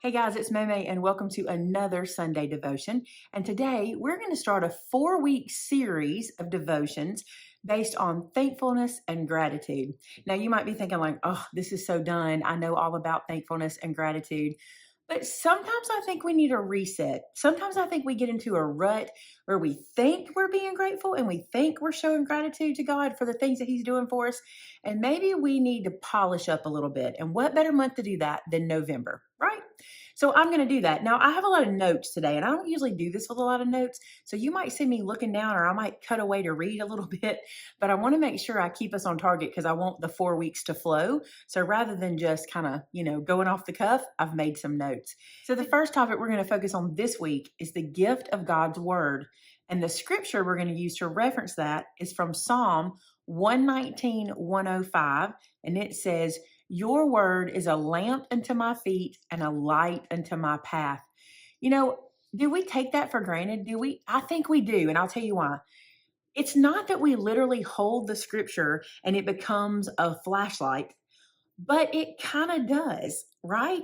Hey guys, it's Maymay and welcome to another Sunday devotion. And today we're going to start a 4-week series of devotions based on thankfulness and gratitude. Now you might be thinking like, oh, this is so done. I know all about thankfulness and gratitude. But sometimes I think we need a reset. Sometimes I think we get into a rut where we think we're being grateful and we think we're showing gratitude to God for the things that He's doing for us. And maybe we need to polish up a little bit. And what better month to do that than November, right? So I'm going to do that. Now, I have a lot of notes today, and I don't usually do this with a lot of notes. So you might see me looking down, or I might cut away to read a little bit, but I want to make sure I keep us on target because I want the 4 weeks to flow. So rather than just kind of, going off the cuff, I've made some notes. So the first topic we're going to focus on this week is the gift of God's word. And the scripture we're going to use to reference that is from Psalm 119:105, and it says, "Your word is a lamp unto my feet and a light unto my path." Do we take that for granted? Do we? I think we do, and I'll tell you why. It's not that we literally hold the scripture and it becomes a flashlight, but it kind of does, right?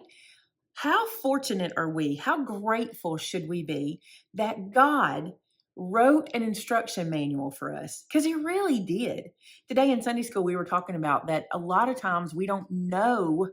How fortunate are we? How grateful should we be that God wrote an instruction manual for us? Because He really did. Today in Sunday school, we were talking about that a lot of times we don't know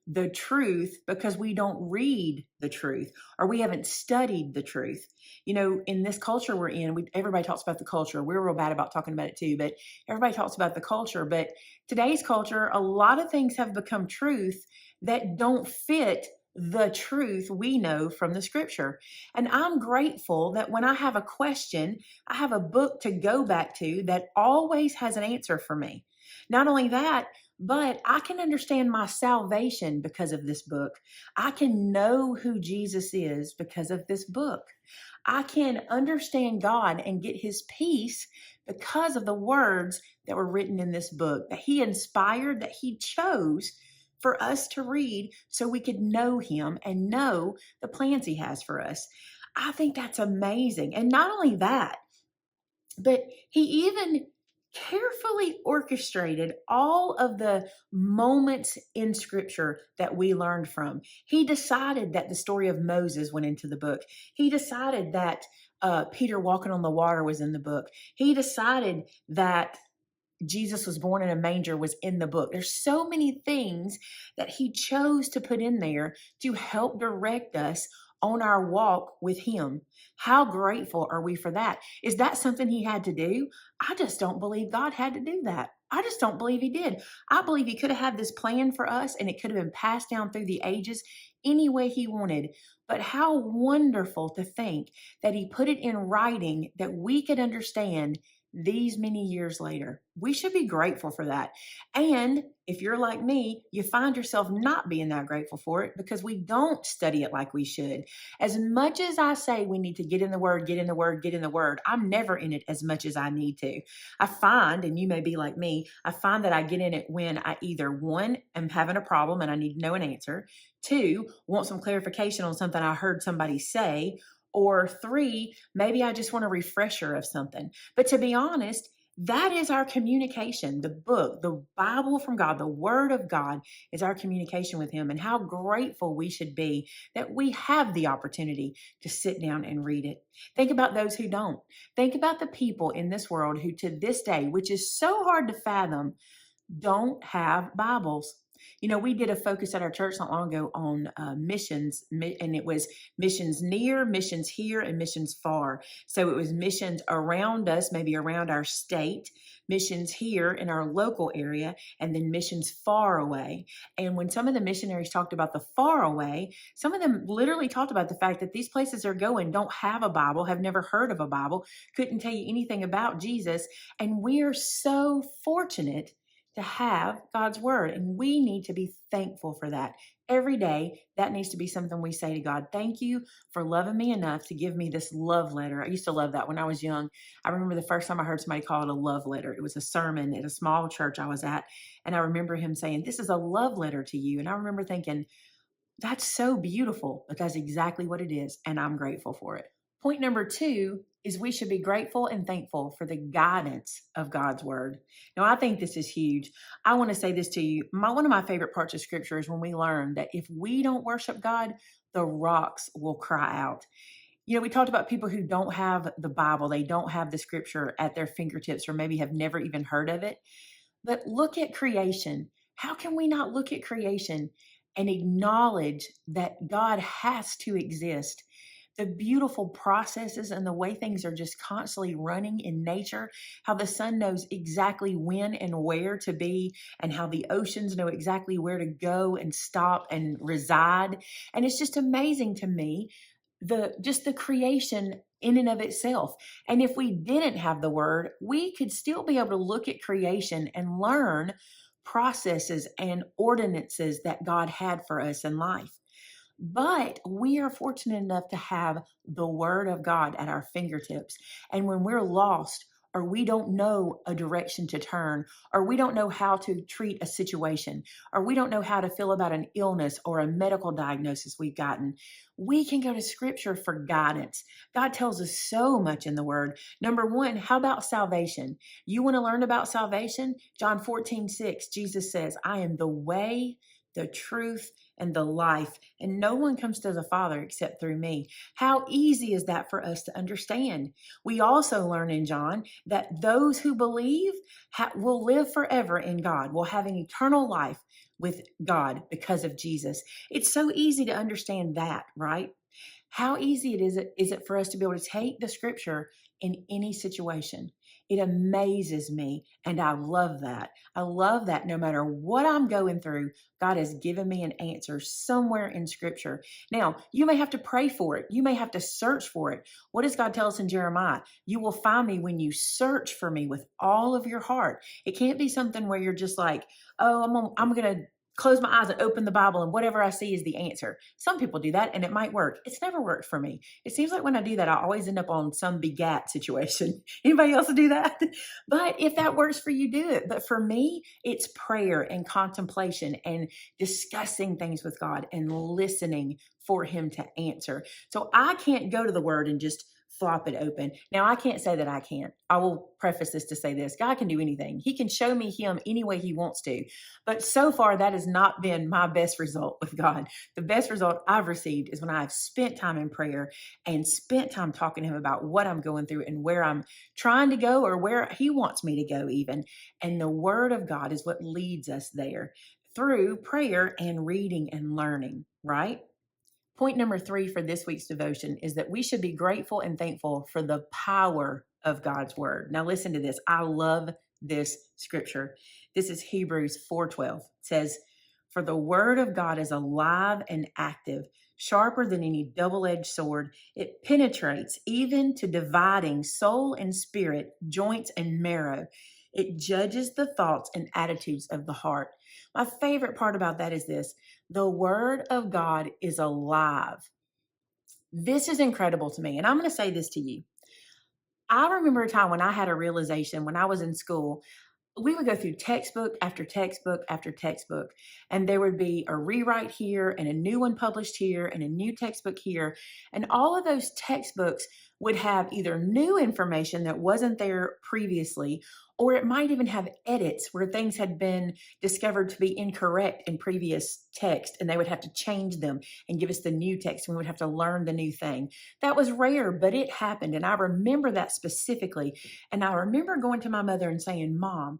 the truth because we don't read the truth or we haven't studied the truth. In this culture we're in, everybody talks about the culture. We're real bad about talking about it too, but everybody talks about the culture. But today's culture, a lot of things have become truth that don't fit the truth we know from the scripture. And I'm grateful that when I have a question, I have a book to go back to that always has an answer for me. Not only that, but I can understand my salvation because of this book. I can know who Jesus is because of this book. I can understand God and get His peace because of the words that were written in this book, that He inspired, that He chose for us to read so we could know Him and know the plans He has for us. I think that's amazing. And not only that, but He even carefully orchestrated all of the moments in scripture that we learned from. He decided that the story of Moses went into the book. He decided that Peter walking on the water was in the book. He decided that Jesus was born in a manger was in the book. There's so many things that He chose to put in there to help direct us on our walk with Him. How grateful are we for that? Is that something He had to do? I just don't believe God had to do that. I just don't believe He did. I believe He could have had this plan for us and it could have been passed down through the ages any way He wanted. But how wonderful to think that He put it in writing that we could understand these many years later. We should be grateful for that. And if you're like me, you find yourself not being that grateful for it because we don't study it like we should. As much as I say we need to get in the Word, get in the Word, get in the Word, I'm never in it as much as I need to. I find, and you may be like me, I find that I get in it when I either, one, am having a problem and I need to know an answer, two, want some clarification on something I heard somebody say, or three, maybe I just want a refresher of something. But to be honest, that is our communication. The book, the Bible from God, the Word of God is our communication with Him. And how grateful we should be that we have the opportunity to sit down and read it. Think about those who don't. Think about the people in this world who to this day, which is so hard to fathom, don't have Bibles. We did a focus at our church not long ago on missions, and it was missions near, missions here, and missions far. So it was missions around us, maybe around our state, missions here in our local area, and then missions far away. And when some of the missionaries talked about the far away, some of them literally talked about the fact that these places they're going don't have a Bible, have never heard of a Bible, couldn't tell you anything about Jesus. And we're so fortunate to have God's word. And we need to be thankful for that. Every day, that needs to be something we say to God. Thank you for loving me enough to give me this love letter. I used to love that when I was young. I remember the first time I heard somebody call it a love letter. It was a sermon at a small church I was at. And I remember him saying, "This is a love letter to you." And I remember thinking, that's so beautiful, but that's exactly what it is. And I'm grateful for it. Point number 2 is we should be grateful and thankful for the guidance of God's word. Now, I think this is huge. I want to say this to you. One of my favorite parts of scripture is when we learn that if we don't worship God, the rocks will cry out. You know, we talked about people who don't have the Bible, they don't have the scripture at their fingertips, or maybe have never even heard of it. But look at creation. How can we not look at creation and acknowledge that God has to exist? The beautiful processes and the way things are just constantly running in nature, how the sun knows exactly when and where to be, and how the oceans know exactly where to go and stop and reside. And it's just amazing to me, the creation in and of itself. And if we didn't have the word, we could still be able to look at creation and learn processes and ordinances that God had for us in life. But we are fortunate enough to have the Word of God at our fingertips. And when we're lost, or we don't know a direction to turn, or we don't know how to treat a situation, or we don't know how to feel about an illness or a medical diagnosis we've gotten, we can go to Scripture for guidance. God tells us so much in the Word. Number one, how about salvation? You want to learn about salvation? John 14:6, Jesus says, I am the way, the truth, and the life, and no one comes to the Father except through me. How easy is that for us to understand? We also learn in John that those who believe will live forever in God, will have an eternal life with God because of Jesus. It's so easy to understand that, right? How easy is it for us to be able to take the scripture in any situation? It amazes me, and I love that. I love that no matter what I'm going through, God has given me an answer somewhere in scripture. Now, you may have to pray for it. You may have to search for it. What does God tell us in Jeremiah? You will find me when you search for me with all of your heart. It can't be something where you're just like, oh, I'm going to close my eyes and open the Bible and whatever I see is the answer. Some people do that and it might work. It's never worked for me. It seems like when I do that, I always end up on some begat situation. Anybody else do that? But if that works for you, do it. But for me, it's prayer and contemplation and discussing things with God and listening for him to answer. So I can't go to the word and just flop it open. Now, I can't say that I can't. I will preface this to say this. God can do anything. He can show me him any way he wants to. But so far, that has not been my best result with God. The best result I've received is when I've spent time in prayer and spent time talking to him about what I'm going through and where I'm trying to go or where he wants me to go even. And the word of God is what leads us there through prayer and reading and learning, right? Point number 3 for this week's devotion is that we should be grateful and thankful for the power of God's word. Now listen to this. I love this scripture. This is Hebrews 4:12. It says, "For the word of God is alive and active, sharper than any double-edged sword. It penetrates even to dividing soul and spirit, joints and marrow. It judges the thoughts and attitudes of the heart." My favorite part about that is this: the word of God is alive. This is incredible to me. And I'm going to say this to you. I remember a time when I had a realization when I was in school. We would go through textbook after textbook after textbook, and there would be a rewrite here and a new one published here and a new textbook here. And all of those textbooks would have either new information that wasn't there previously, or it might even have edits where things had been discovered to be incorrect in previous text, and they would have to change them and give us the new text, and we would have to learn the new thing. That was rare, but it happened. And I remember that specifically. And I remember going to my mother and saying, "Mom,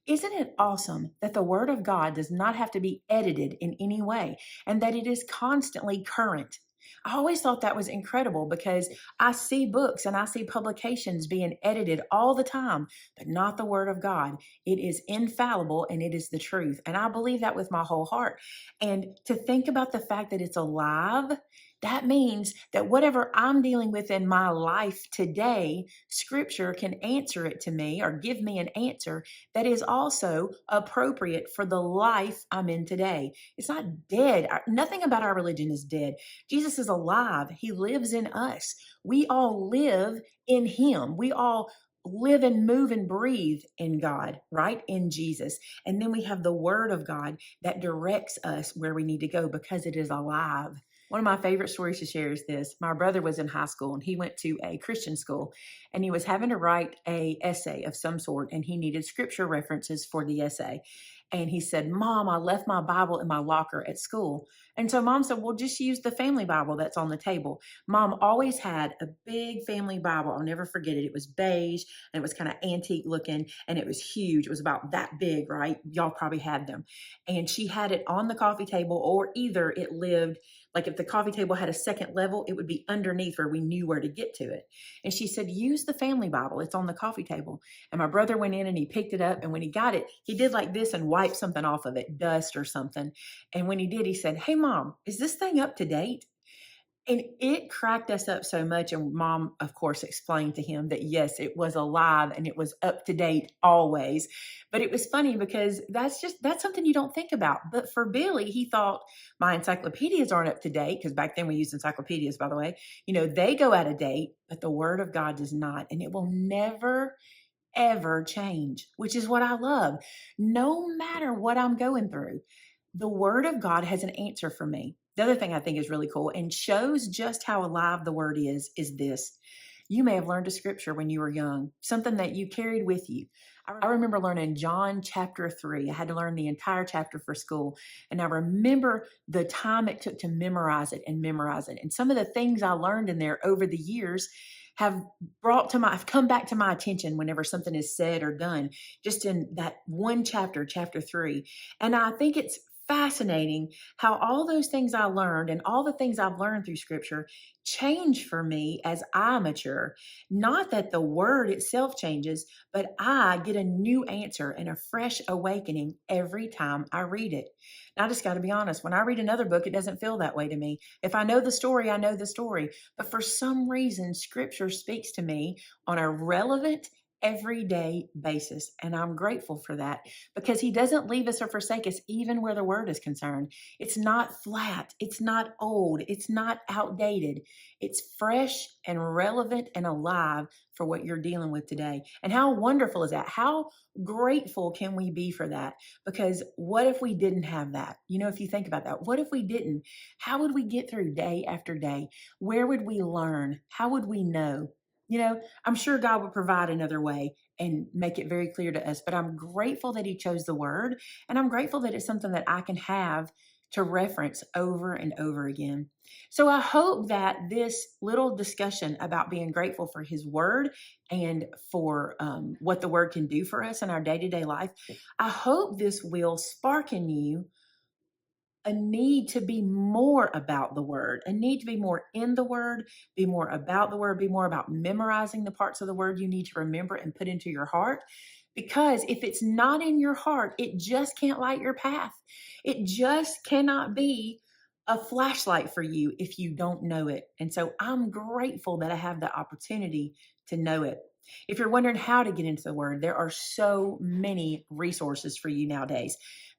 isn't it awesome that the word of God does not have to be edited in any way and that it is constantly current?" I always thought that was incredible because I see books and I see publications being edited all the time, but not the word of God. It is infallible and it is the truth. And I believe that with my whole heart. And to think about the fact that it's alive, that means that whatever I'm dealing with in my life today, scripture can answer it to me or give me an answer that is also appropriate for the life I'm in today. It's not dead. Nothing about our religion is dead. Jesus is alive. He lives in us. We all live in him. We all live and move and breathe in God, right? In Jesus. And then we have the word of God that directs us where we need to go because it is alive. One of my favorite stories to share is this. My brother was in high school and he went to a Christian school and he was having to write an essay of some sort and he needed scripture references for the essay. And he said, Mom, I left my Bible in my locker at school. And so mom said, well, just use the family Bible that's on the table. Mom always had a big family Bible. I'll never forget it. It was beige and it was kind of antique looking and it was huge. It was about that big, right? Y'all probably had them. And she had it on the coffee table, or either it lived, like if the coffee table had a second level, it would be underneath where we knew where to get to it. And she said, use the family Bible. It's on the coffee table. And my brother went in and he picked it up. And when he got it, he did like this and wiped something off of it, dust or something. And when he did, he said, hey, Mom, is this thing up to date? And it cracked us up so much. And mom, of course, explained to him that, yes, it was alive and it was up to date always. But it was funny because that's something you don't think about. But for Billy, he thought my encyclopedias aren't up to date, because back then we used encyclopedias, by the way. They go out of date, but the word of God does not. And it will never ever change, which is what I love. No matter what I'm going through, the word of God has an answer for me. The other thing I think is really cool and shows just how alive the word is this. You may have learned a scripture when you were young, something that you carried with you. I remember learning John chapter 3. I had to learn the entire chapter for school. And I remember the time it took to memorize it and memorize it. And some of the things I learned in there over the years have come back to my attention whenever something is said or done, just in that one chapter, chapter 3. And I think it's fascinating how all those things I learned and all the things I've learned through scripture change for me as I mature. Not that the word itself changes, but I get a new answer and a fresh awakening every time I read it. And I just got to be honest, when I read another book, it doesn't feel that way to me. If I know the story, I know the story. But for some reason, scripture speaks to me on a relevant, everyday basis. And I'm grateful for that, because he doesn't leave us or forsake us, even where the word is concerned. It's not flat. It's not old. It's not outdated. It's fresh and relevant and alive for what you're dealing with today. And how wonderful is that? How grateful can we be for that? Because what if we didn't have that? If you think about that, what if we didn't? How would we get through day after day? Where would we learn? How would we know? I'm sure God would provide another way and make it very clear to us, but I'm grateful that he chose the word, and I'm grateful that it's something that I can have to reference over and over again. So I hope that this little discussion about being grateful for his word and for what the word can do for us in our day-to-day life, I hope this will spark in you a need to be more about the word, a need to be more in the word, be more about the word, be more about memorizing the parts of the word you need to remember and put into your heart. Because if it's not in your heart, it just can't light your path. It just cannot be a flashlight for you if you don't know it. And so I'm grateful that I have the opportunity to know it. If you're wondering how to get into the word, there are so many resources for you nowadays.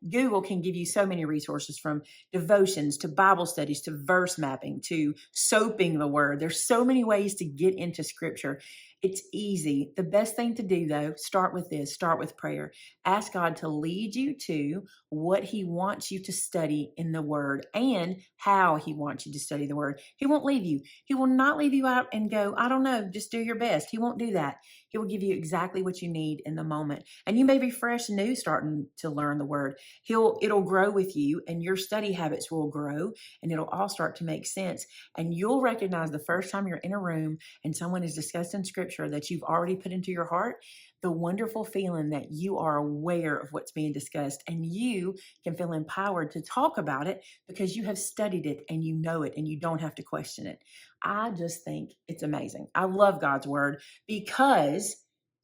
Google can give you so many resources, from devotions to Bible studies to verse mapping to soaping the word. There's so many ways to get into scripture. It's easy. The best thing to do, though, start with this. Start with prayer. Ask God to lead you to what he wants you to study in the word and how he wants you to study the word. He won't leave you. He will not leave you out and go, I don't know, just do your best. He won't do that. He will give you exactly what you need in the moment. And you may be fresh and new starting to learn the word. It'll grow with you, and your study habits will grow, and it'll all start to make sense. And you'll recognize the first time you're in a room and someone is discussing scripture that you've already put into your heart, the wonderful feeling that you are aware of what's being discussed, and you can feel empowered to talk about it because you have studied it and you know it and you don't have to question it. I just think it's amazing. I love God's word because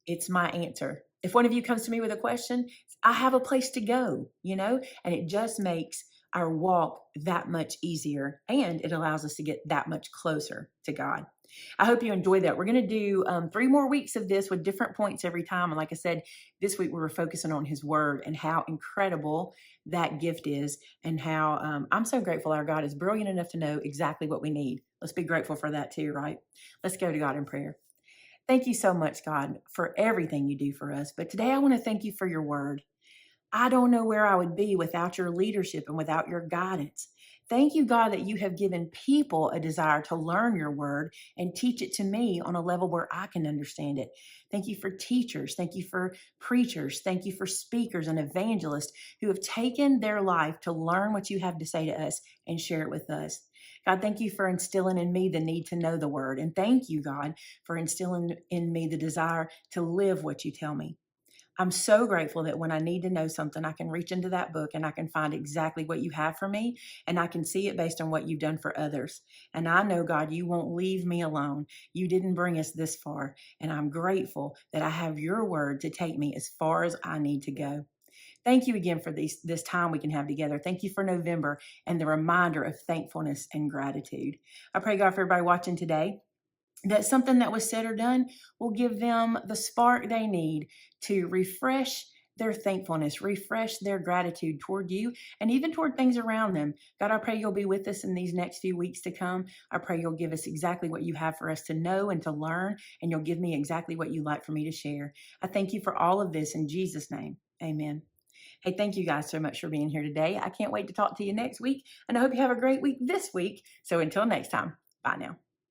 it's my answer. If one of you comes to me with a question, I have a place to go, and it just makes our walk that much easier, and it allows us to get that much closer to God. I hope you enjoyed that. We're going to do 3 more weeks of this with different points every time. And like I said, this week we were focusing on his word and how incredible that gift is, and how I'm so grateful our God is brilliant enough to know exactly what we need. Let's be grateful for that too, right? Let's go to God in prayer. Thank you so much, God, for everything you do for us. But today I want to thank you for your word. I don't know where I would be without your leadership and without your guidance. Thank you, God, that you have given people a desire to learn your word and teach it to me on a level where I can understand it. Thank you for teachers. Thank you for preachers. Thank you for speakers and evangelists who have taken their life to learn what you have to say to us and share it with us. God, thank you for instilling in me the need to know the word. And thank you, God, for instilling in me the desire to live what you tell me. I'm so grateful that when I need to know something, I can reach into that book and I can find exactly what you have for me, and I can see it based on what you've done for others. And I know, God, you won't leave me alone. You didn't bring us this far, and I'm grateful that I have your word to take me as far as I need to go. Thank you again for this time we can have together. Thank you for November and the reminder of thankfulness and gratitude. I pray, God, for everybody watching today, that something that was said or done will give them the spark they need to refresh their thankfulness, refresh their gratitude toward you, and even toward things around them. God, I pray you'll be with us in these next few weeks to come. I pray you'll give us exactly what you have for us to know and to learn, and you'll give me exactly what you'd like for me to share. I thank you for all of this in Jesus' name. Amen. Hey, thank you guys so much for being here today. I can't wait to talk to you next week, and I hope you have a great week this week. So until next time, bye now.